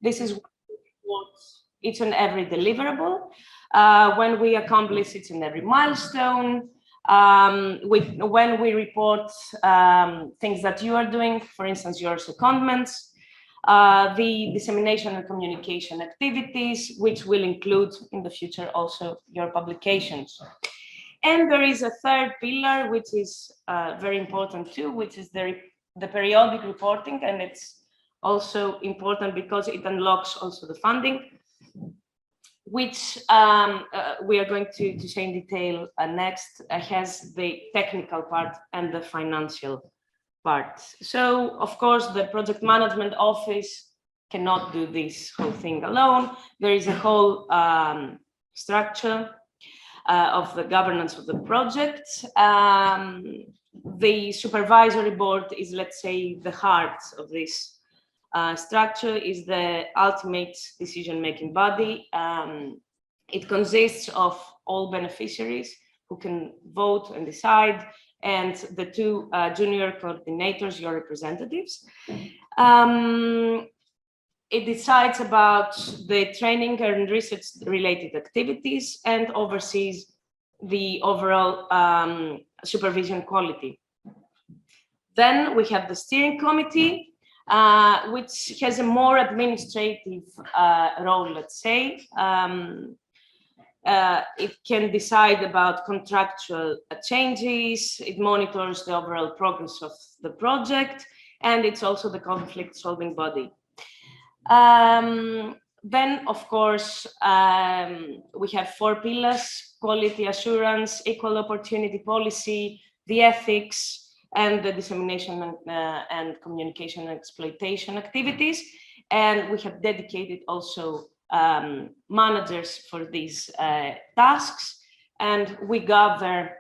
This is what each and every deliverable, when we accomplish each and every milestone, when we report things that you are doing, for instance, your secondments, the dissemination and communication activities, which will include in the future also your publications. And there is a third pillar, which is very important too, which is the periodic reporting, and it's also important because it unlocks also the funding, which we are going to say in detail next, has the technical part and the financial part. So, of course, the project management office cannot do this whole thing alone. There is a whole structure of the governance of the project. The supervisory board is, let's say, the heart of this structure, is the ultimate decision-making body. It consists of all beneficiaries who can vote and decide, and the two junior coordinators, your representatives. It decides about the training and research-related activities and oversees the overall supervision quality. Then we have the steering committee, which has a more administrative role, let's say. It can decide about contractual changes, it monitors the overall progress of the project, and it's also the conflict-solving body. Then, of course, we have 4 pillars: quality assurance, equal opportunity policy, the ethics, and the dissemination and communication and exploitation activities. And we have dedicated also managers for these tasks, and we gather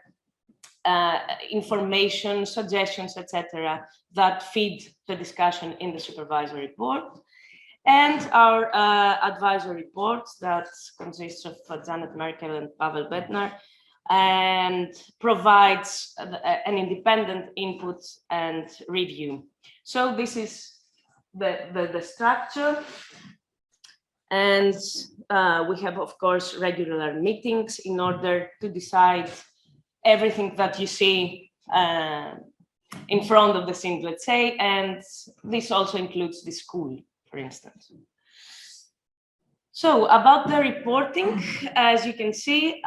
information, suggestions, etc., that feed the discussion in the supervisory board. And our advisory board that consists of Janet Merkel and Pavel Bednar, and provides an independent input and review. So this is the structure. And we have, of course, regular meetings in order to decide everything that you see in front of the scene, let's say, and this also includes the school, for instance. So about the reporting, as you can see,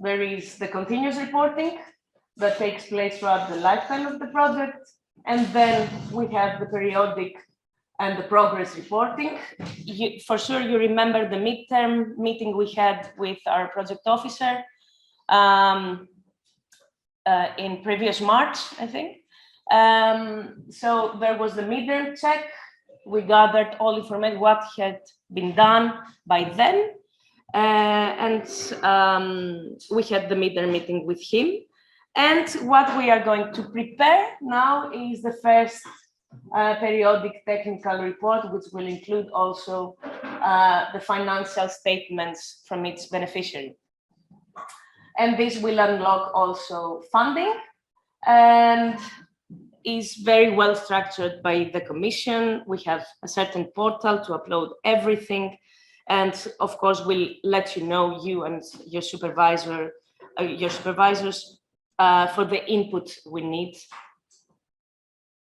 there is the continuous reporting that takes place throughout the lifetime of the project. And then we have the periodic and the progress reporting. For sure, you remember the midterm meeting we had with our project officer in previous March, I think. So there was the midterm check. We gathered all information, what had been done by then. And we had the midterm meeting with him. And what we are going to prepare now is the first periodic technical report, which will include also the financial statements from its beneficiary. And this will unlock also funding, and is very well structured by the Commission. We have a certain portal to upload everything. And of course, we'll let you know, you and your supervisors, for the input we need.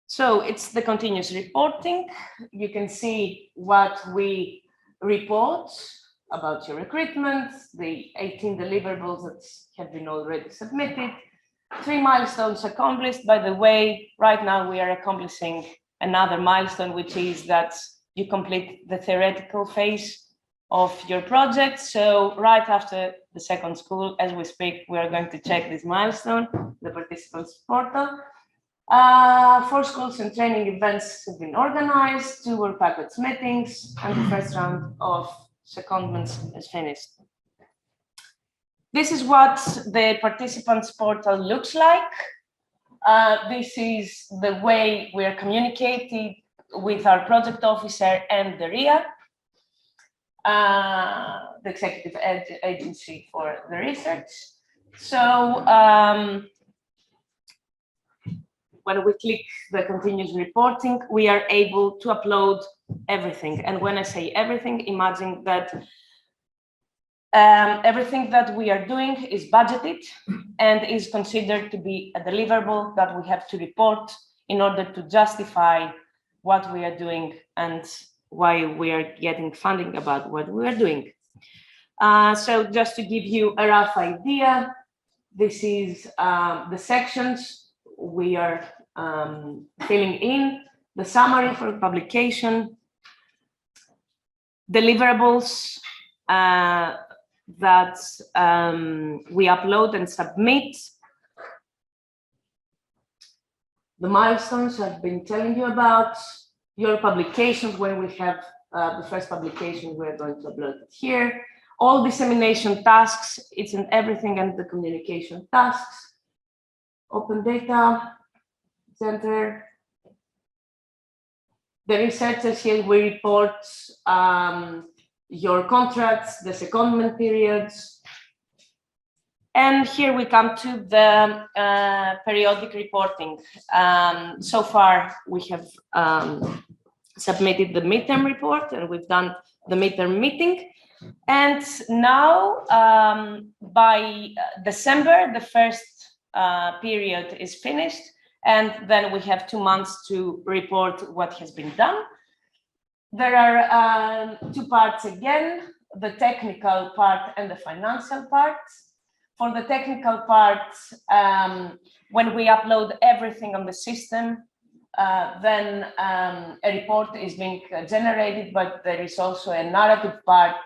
So it's the continuous reporting. You can see what we report about your recruitment, the 18 deliverables that have been already submitted, 3 milestones accomplished. By the way, right now we are accomplishing another milestone, which is that you complete the theoretical phase of your project. So right after the second school, as we speak, we are going to check this milestone, the participants portal. 4 schools and training events have been organized, 2 work package meetings, and the first round of secondments is finished. This is what the participants portal looks like. This is the way we are communicating with our project officer and the RIA, the executive agency for the research. So when we click the continuous reporting, we are able to upload everything. And when I say everything, imagine that everything that we are doing is budgeted and is considered to be a deliverable that we have to report in order to justify what we are doing and why we are getting funding about what we are doing. So just to give you a rough idea, this is the sections we are filling in, the summary for publication, deliverables that we upload and submit, the milestones I've been telling you about, your publications when we have the first publication, we're going to upload it here, all dissemination tasks, it's in everything, and the communication tasks, open data center, the researchers here, we report your contracts, the secondment periods. And here we come to the periodic reporting. So far, we have submitted the midterm report, and we've done the midterm meeting. And now, by December, the first period is finished. And then we have 2 months to report what has been done. There are 2 parts again, the technical part and the financial part. For the technical part, when we upload everything on the system, then a report is being generated, but there is also a narrative part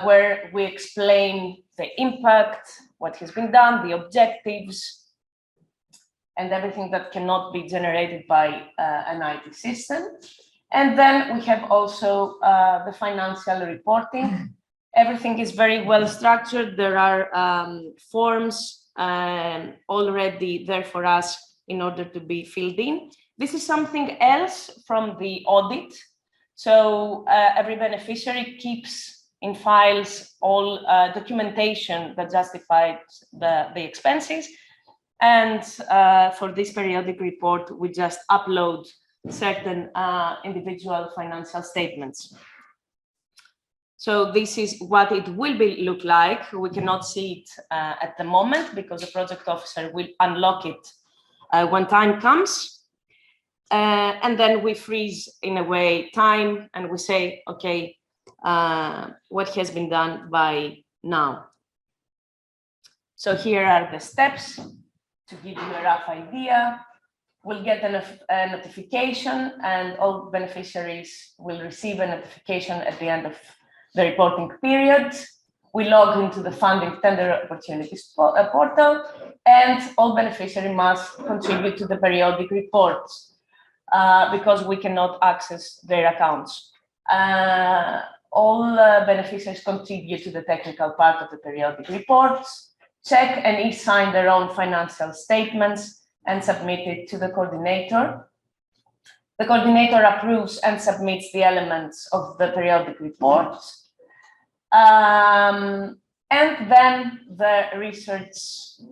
where we explain the impact, what has been done, the objectives, and everything that cannot be generated by an IT system. And then we have also the financial reporting. Everything is very well structured. There are forms already there for us in order to be filled in. This is something else from the audit. So every beneficiary keeps in files all documentation that justifies the expenses. And for this periodic report, we just upload certain individual financial statements. So this is what it will look like. We cannot see it at the moment because the project officer will unlock it when time comes. And then we freeze in a way time and we say, okay, what has been done by now. So here are the steps to give you a rough idea. We'll get a notification, and all beneficiaries will receive a notification at the end of the reporting period. We log into the funding tender opportunities portal, and all beneficiaries must contribute to the periodic reports because we cannot access their accounts. All beneficiaries contribute to the technical part of the periodic reports, check and each sign their own financial statements and submit it to the coordinator. The coordinator approves and submits the elements of the periodic report. And then the research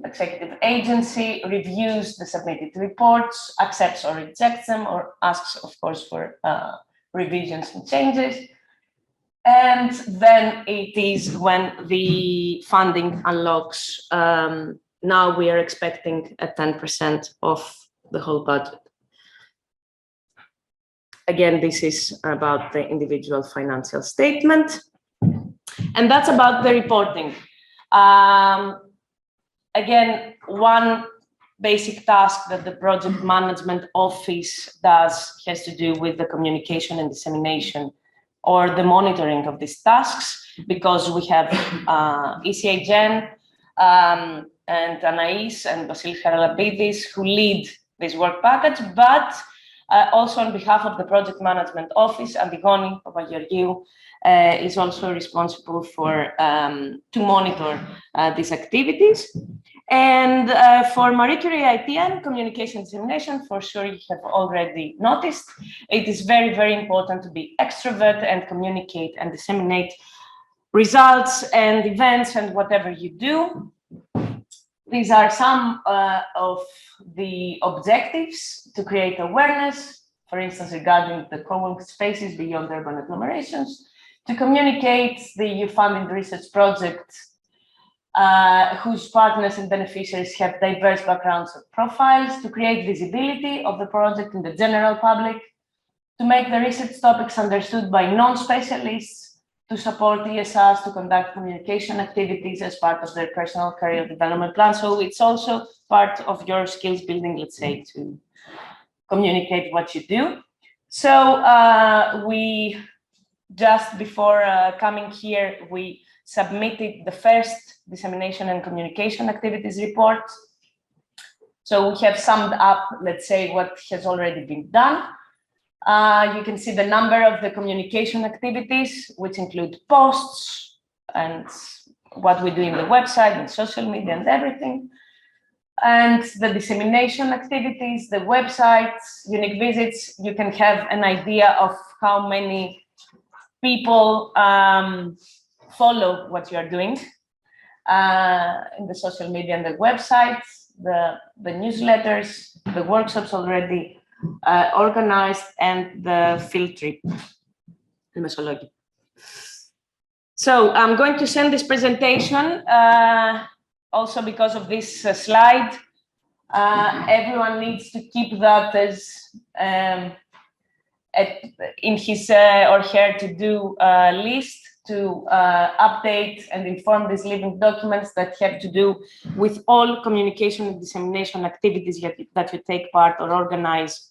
executive agency reviews the submitted reports, accepts or rejects them, or asks, of course, for revisions and changes. And then it is when the funding unlocks. Now we are expecting a 10% of the whole budget. Again, this is about the individual financial statement. And that's about the reporting. Again, one basic task that the project management office does has to do with the communication and dissemination or the monitoring of these tasks, because we have ECA Gen and Anais and Vasilis Charalapidis who lead this work package, but also on behalf of the project management office, Antigoni Papageorgiou is also responsible for to monitor these activities. And for Marie Curie ITN, communication dissemination, for sure you have already noticed, it is very, very important to be extrovert and communicate and disseminate results and events and whatever you do. These are some of the objectives: to create awareness, for instance, regarding the co-working spaces beyond urban agglomerations, to communicate the EU-funded research project whose partners and beneficiaries have diverse backgrounds and profiles, to create visibility of the project in the general public, to make the research topics understood by non-specialists, to support ESRs to conduct communication activities as part of their personal career development plan. So it's also part of your skills building, let's say, to communicate what you do. So we, just before coming here, we submitted the first dissemination and communication activities report. So we have summed up, let's say, what has already been done. You can see the number of the communication activities, which include posts and what we do in the website and social media and everything. And the dissemination activities, the websites, unique visits, you can have an idea of how many people follow what you are doing in the social media and the websites, the newsletters, the workshops already organized, and the field trip. So I'm going to send this presentation also because of this slide. Everyone needs to keep that as in his or her to-do list to update and inform these living documents that have to do with all communication and dissemination activities that you take part or organize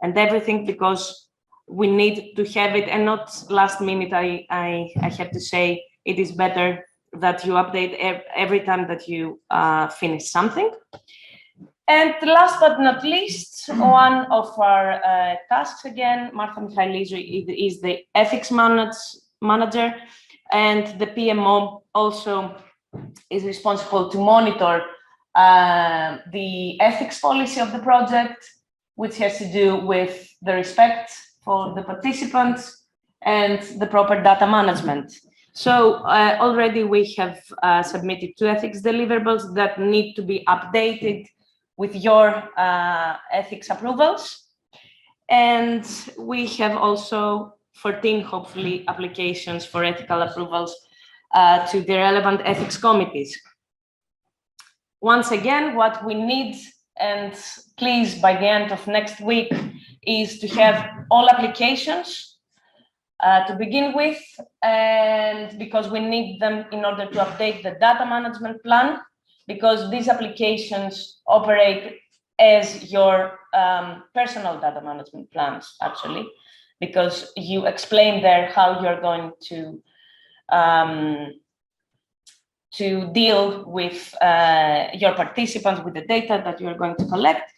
and everything, because we need to have it, and not last minute. I have to say it is better that you update every time that you finish something. And last but not least, one of our tasks again, Martha Michailidou is the ethics manager, and the PMO also is responsible to monitor the ethics policy of the project, which has to do with the respect for the participants and the proper data management. So already we have submitted 2 ethics deliverables that need to be updated with your ethics approvals. And we have also 14, hopefully, applications for ethical approvals to the relevant ethics committees. Once again, what we need, and please, by the end of next week, is to have all applications to begin with, and because we need them in order to update the data management plan, because these applications operate as your personal data management plans, actually, because you explain there how you're going to deal with your participants, with the data that you're going to collect.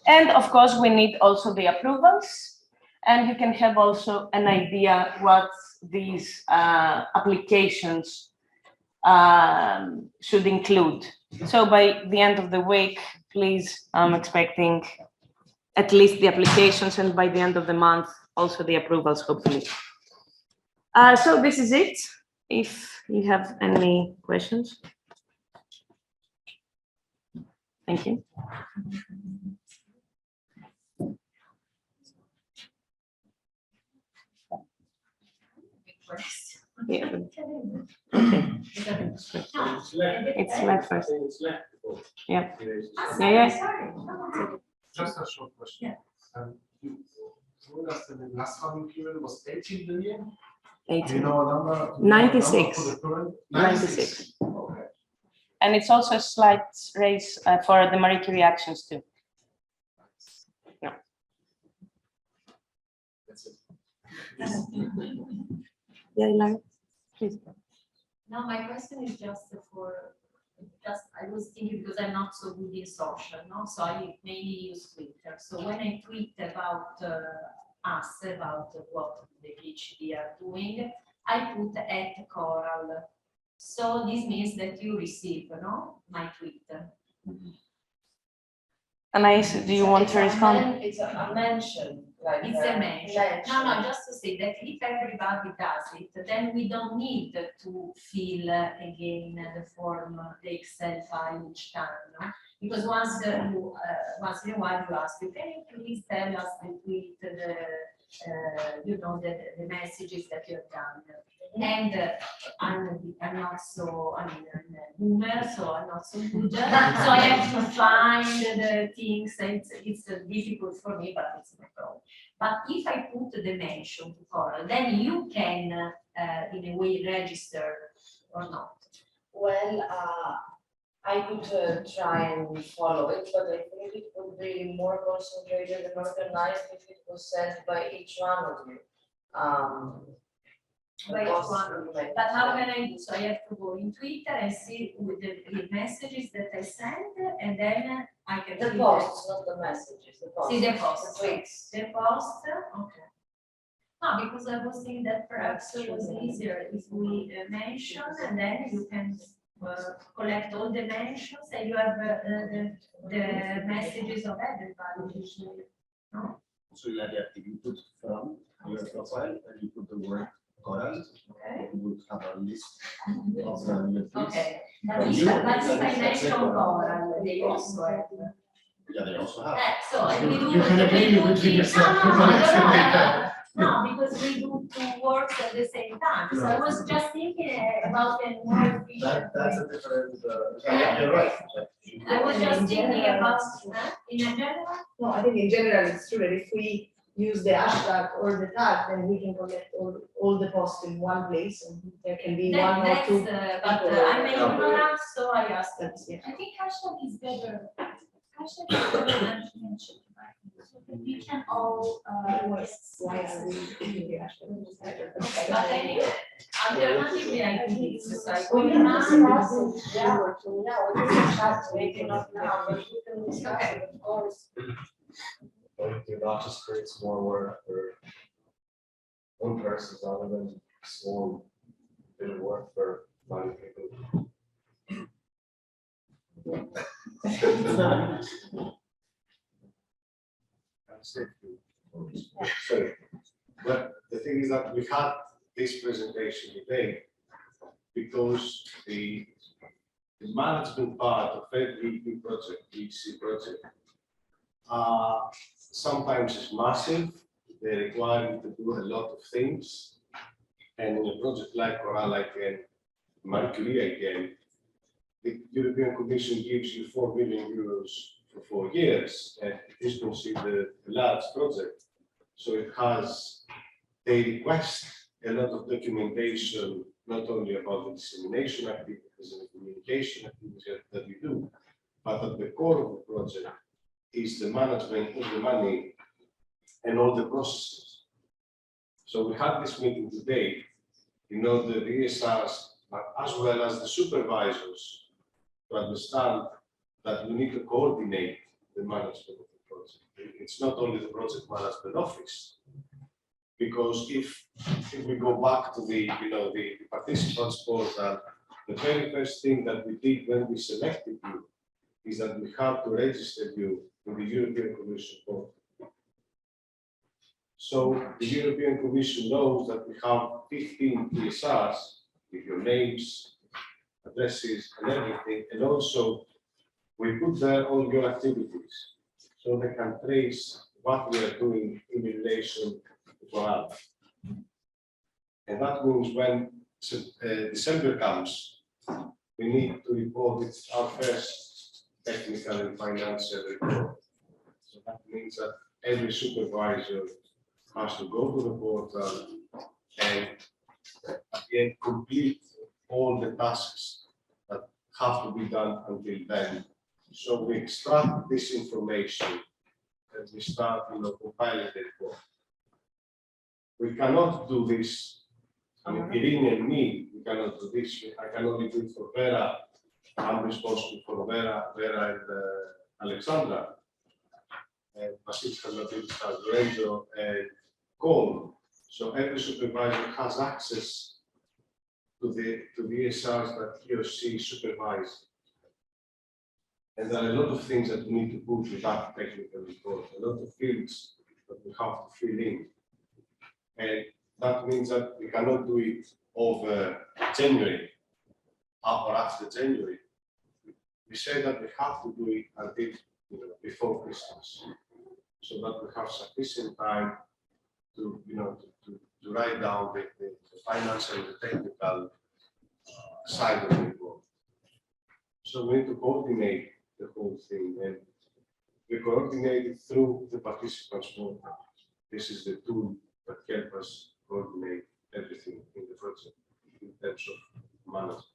And of course, we need also the approvals, and you can have also an idea what these applications should include. So by the end of the week, please, I'm expecting at least the applications, and by the end of the month, also the approvals, hopefully. So this is it. If you have any questions. Thank you. Yeah. Okay. It's left first. Yeah. Just a short question. You told us that the last funding period was 18 billion. 18. Do you know a number? 96. 96. Okay. And it's also a slight raise for the Marie Curie actions too. No. That's it. Yeah, Eirini, please. No, my question is just I was thinking, because I'm not so good in social, no? So I mainly use Twitter. So when I tweet about us, about what the PhD are doing, I put @coral. So this means that you receive, no, my tweet. Anais, do you want to respond? It's a mention. Like, It's a mention. No, mention. just to say that if everybody does it, then we don't need to fill again the form, the Excel file each time, no? Because once once in a while you ask, can you please tell us the tweet, you know, the messages that you have done? And I'm not so, I mean, I'm a boomer, so I'm not so good. So I have to find the things, and it's difficult for me, but it's no problem. But if I put the mention to Coral, then you can, in a way, register or not. Well, I could try and follow it, but I think it would be more concentrated and organized if it was sent by each one of you. By each one. But how can I do? So I have to go in Twitter and see with the messages that I sent, and then I can The see posts, not the messages, the posts. See the posts. The tweets. The post, okay. No, because I was thinking that perhaps it was easier if we mention, and then you can collect all the mentions, and you have the messages of everybody. No? So you put from your profile and you put the word Coral. Okay. You would have a list of your tweets. Okay. But if I mention Coral, they also have. Yeah, they also have. So we do. You can agree between yourself. No, because we do two works at the same time. So I was just thinking about a more efficient That's way. a different, you're right. I was just thinking about, in general, No, I think in general, it's true that if we use the hashtag or the tag, then we can collect all the posts in one place, and there can be one or that's, two. but I'm ignorant, so I asked. That's, yeah. I think hashtag is better. Hashtag is better than mention. So we can all, Why are we using the hashtag? But anyway, alternatively, I think it's like. We can discuss it, yeah, so now we can chat, maybe not now, but we can discuss it, of course. But do not just creates more work for one person rather than small bit of work for many people. Sorry, but the thing is that we had this presentation today because the management part of every EP project, EC project, sometimes is massive. They require you to do a lot of things, and in a project like coral-itn, Mercury again, the European Commission gives you 4 million euros for 4 years, and it is considered a large project. So it has, they request a lot of documentation, not only about the dissemination activities and the communication activities that we do, but at the core of the project is the management of the money and all the processes. So we had this meeting today, in order the ESRs, as well as the supervisors, to understand that we need to coordinate the management of the project. It's not only the project management office, because if we go back to the participants portal, the very first thing that we did when we selected you is that we have to register you in the European Commission portal. So the European Commission knows that we have 15 PSRs with your names, addresses, and everything, and also we put there all your activities, so they can trace what we are doing in relation to coral. And that means when December comes, we need to report it's our first technical and financial report. So that means that every supervisor has to go to the portal and again complete all the tasks that have to be done until then. So we extract this information and we start, compiling the report. We cannot do this. I mean, Eirini and me, we cannot do this. I can only do it for Vera. I'm responsible for Vera and Alexandra, and Vasilka, Lorenzo, and Cole. So every supervisor has access to the ESRs that he or she supervises. And there are a lot of things that we need to put with that technical report, a lot of fields that we have to fill in. And that means that we cannot do it over January, or after January. We say that we have to do it until before Christmas, so that we have sufficient time to write down the financial and the technical side of the report. So we need to coordinate the whole thing, and we coordinate it through the participants portal. This is the tool that helps us coordinate everything in the project in terms of management.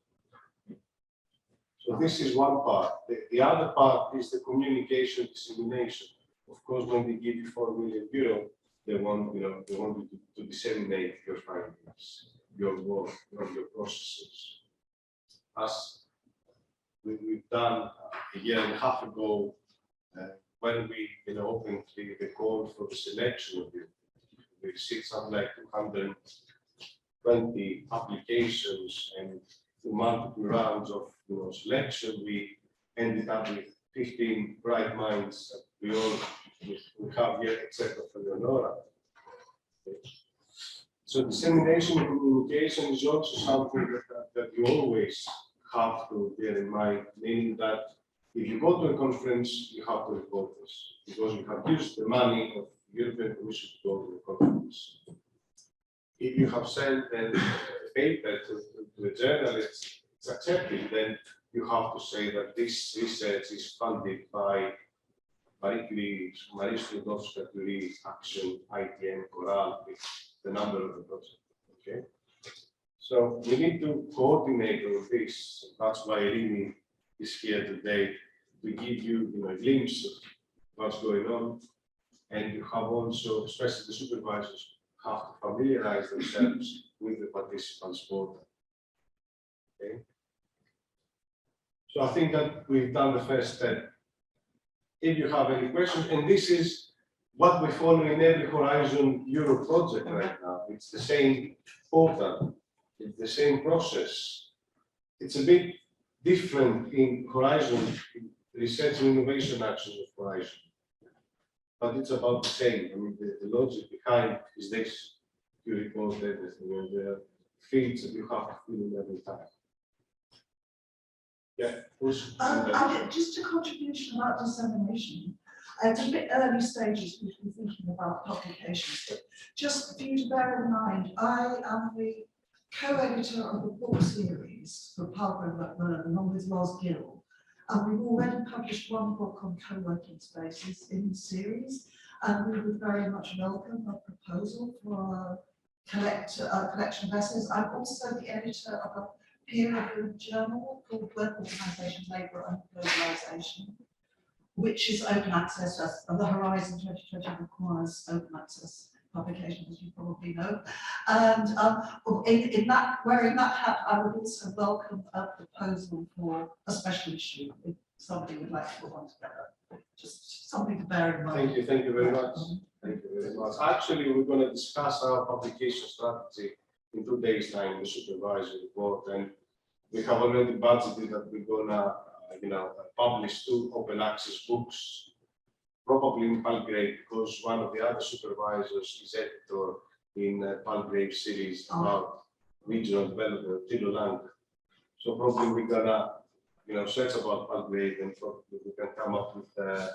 So this is one part. The other part is the communication dissemination. Of course, when they give you 4 million euro, they want you to disseminate your findings, your work, your processes. As we've done a year and a half ago, when we opened the call for the selection of it, we received something like 220 applications, and through multiple rounds of selection, we ended up with 15 bright minds that we have here, except for Leonora. So dissemination and communication is also something that you always have to bear in mind, meaning that if you go to a conference, you have to report this, because you have used the money of the European Commission to go to the conference. If you have sent a paper to the journal, it's accepted, then you have to say that this research is funded by Marie Curie, Marie Curie, Action, ITN, Coral, with the number of the project. Okay, so we need to coordinate all this. That's why Eirini is here today, to give you a glimpse of what's going on, and you have also, especially the supervisors, have to familiarize themselves with the participants portal. Okay. So I think that we've done the first step. If you have any questions, and this is what we follow in every Horizon Europe project right now. It's the same portal, it's the same process. It's a bit different in Horizon, research and innovation actions of Horizon, but it's about the same. I mean, the logic behind is this: you report everything, and there are fields that you have to fill in every time. Yeah, just a contribution about dissemination. It's a bit early stages to be thinking about publications, but just for you to bear in mind, I am the co-editor of the book series for Palgrave Macmillan, along with Ros Gill, and we've already published one book on co-working spaces in the series, and we would very much welcome a proposal for a collection of essays. I'm also the editor of a peer-reviewed journal called Work Organisation, Labour and Globalisation, which is open access, and the Horizon 2020 requires open access publication, as you probably know. And in that hat, I would also welcome a proposal for a special issue if somebody would like to put one together. Just something to bear in mind. Thank you very much. Thank you very much. Actually, we're going to discuss our publication strategy in 2 days' time, the supervisory report, and we have already budgeted that we're going to publish 2 open access books, probably in Palgrave, because one of the other supervisors is editor in Palgrave series about regional development, Tilo Lang. So probably we're gonna search about Palgrave, and probably we can come up with a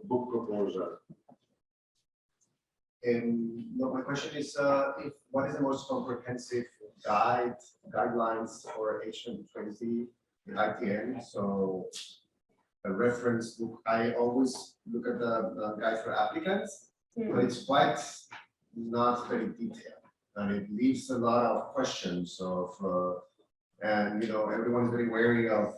book proposal. My question is, what is the most comprehensive guidelines for H2020 in ITN? So a reference book. I always look at the guide for applicants, but it's quite not very detailed, and it leaves a lot of questions of, and everyone's very wary of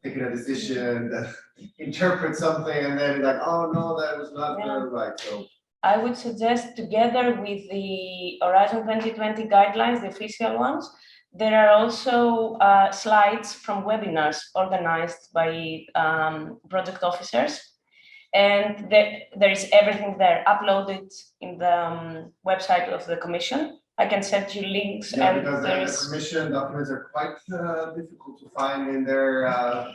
taking a decision that interpret something and then like, oh no, that was not right. So I would suggest, together with the Horizon 2020 guidelines, the official ones, there are also slides from webinars organized by project officers, and there is everything there uploaded in the website of the Commission. I can send you links. Yeah, and because the Commission documents are quite difficult to find in their.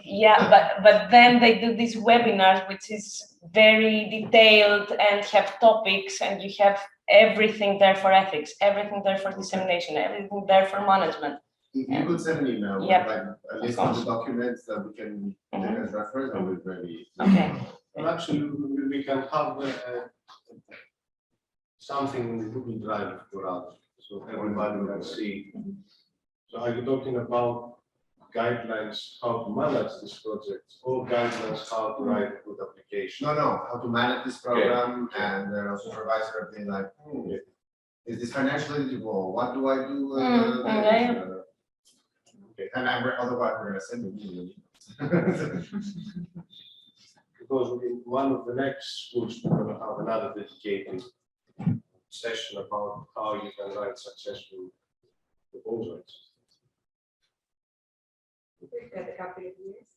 Yeah, but then they do these webinars, which is very detailed and have topics, and you have everything there for ethics, everything there for dissemination, everything there for management. If you could send an email with Yep. like a list of the documents that we can take as reference, I would really. Okay. Well, actually, we can have something in the Google Drive for us, so everybody can see. So are you talking about guidelines how to manage this project, or guidelines how to write a good application? No, how to manage this program and supervisor being like, is this financially eligible? What do I do? Okay, and otherwise we're gonna send you. Because in one of the next schools, we're going to have another dedicated session about how you can write successful proposals. We've got a couple of years.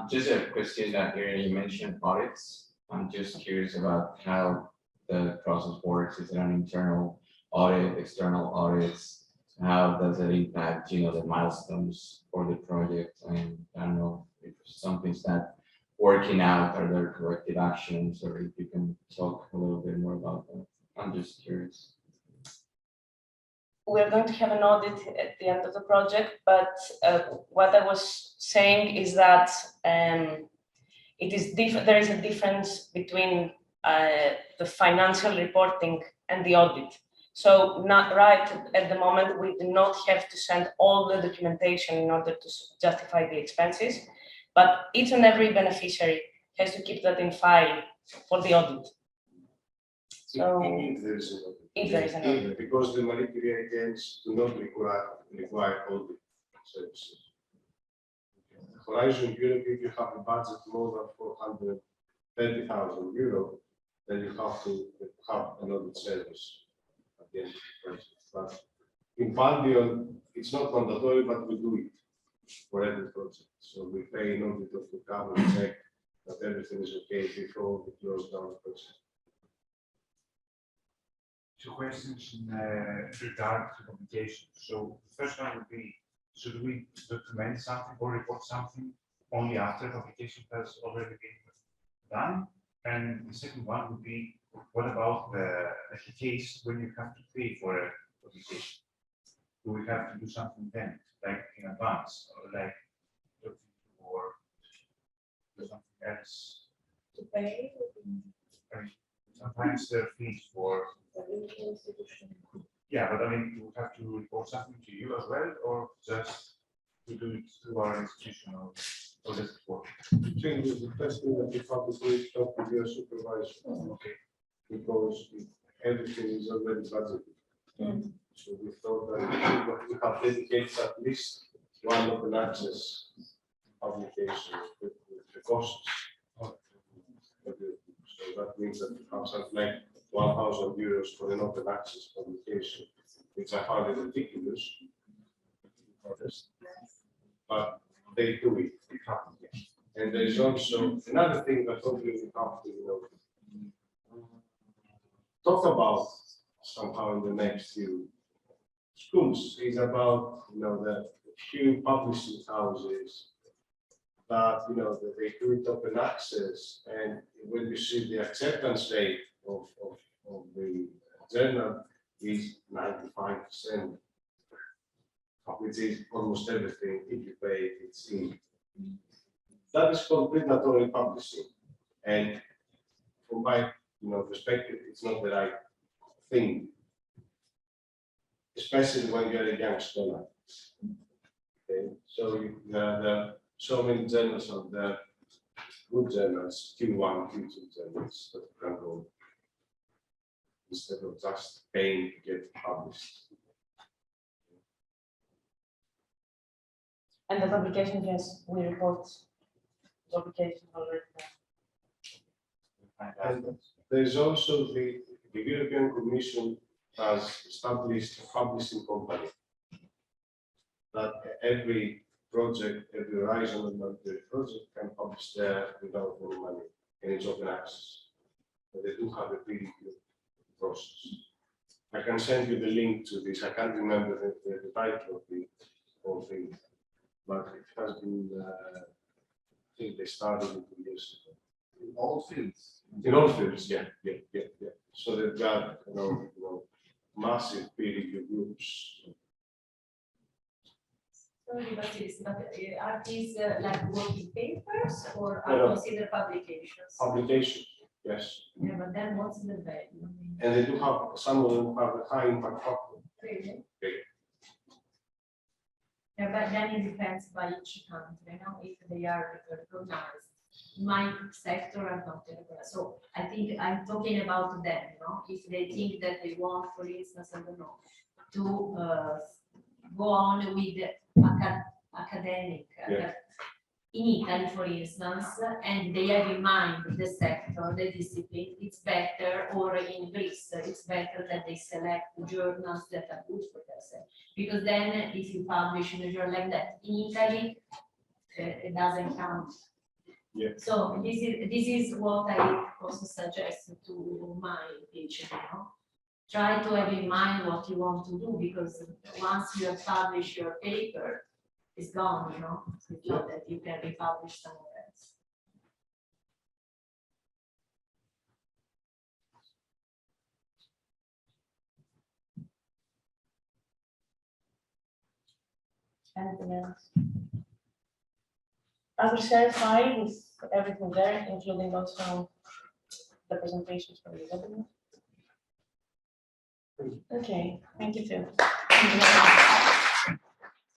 Just a question that you mentioned audits. I'm just curious about how the process works. Is it an internal audit, external audits? How does it impact, the milestones for the project? And I don't know if something's not working out, are there corrective actions, or if you can talk a little bit more about that. I'm just curious. We're going to have an audit at the end of the project, but what I was saying is that it is there is a difference between the financial reporting and the audit. So not right at the moment, we do not have to send all the documentation in order to justify the expenses, but each and every beneficiary has to keep that in file for the audit. So If there is an audit. Because the monetary agents do not require audit services. Horizon Europe, if you have a budget more than 430,000 euro, then you have to have an audit service at the end of the project. But in Pantheon, it's not mandatory, but we do it for every project. So we pay an auditor to come and check that everything is okay before we close down the project. Two questions in regard to publication. So the first one would be, should we document something or report something only after publication has already been done? And the second one would be, what about the case when you have to pay for a publication? Do we have to do something then, like in advance, or like or something else? To pay? Sometimes there are fees for. Yeah, but I mean, do we have to report something to you as well, or just to do it through our institution, or just for? I think the first thing that you have to do is talk with your supervisor. Okay. Because everything is already budgeted. So we thought that we have dedicated at least one open access application with the costs. So that means that you have something like 1,000 euros for an open access publication, which I find ridiculous. But they do it. And there is also another thing that hopefully we have to talk about somehow in the next few schools is about the few publishing houses that that they do it open access, and when you see the acceptance rate of the journal is 95%, which is almost everything. If you pay, it's in. That is called predatory publishing, and from my perspective, it's not the right thing, especially when you're a young scholar. Okay, so there are so many journals out there, good journals, Q1, Q2 journals that you can go instead of just paying to get published. And the publication, yes, we report publication already. And there is also the European Commission has established a publishing company that every project, every Horizon and every project can publish there without any money, and it's open access. But they do have a peer review process. I can send you the link to this. I can't remember the title of the whole thing. but it has been, I think they started it 2 years ago. In all fields. In all fields, yeah. So they've got, massive peer review groups. Sorry, but are these like working papers or No, are no. considered publications? Publication, yes. Yeah, but then what's the value? I mean, And they do have, some of them have a high impact factor. really? Yeah. Yeah, but then it depends by each country, if they are recognized. My sector are not recognized. So I think I'm talking about them, if they think that they want, for instance, I don't know, to go on with the academic. Yeah. In Italy, for instance, and they have in mind the sector, the discipline, it's better, or in Greece, it's better that they select journals that are good for themselves. Because then if you publish in a journal like that, in Italy, it doesn't count. Yeah. So this is what I also suggest to my PhD, Try to have in mind what you want to do, because once you have published your paper, it's gone, It's not that you can be published somewhere else. Anything else? Are we satisfied with everything there, including also the presentations for the webinar? Okay, thank you too.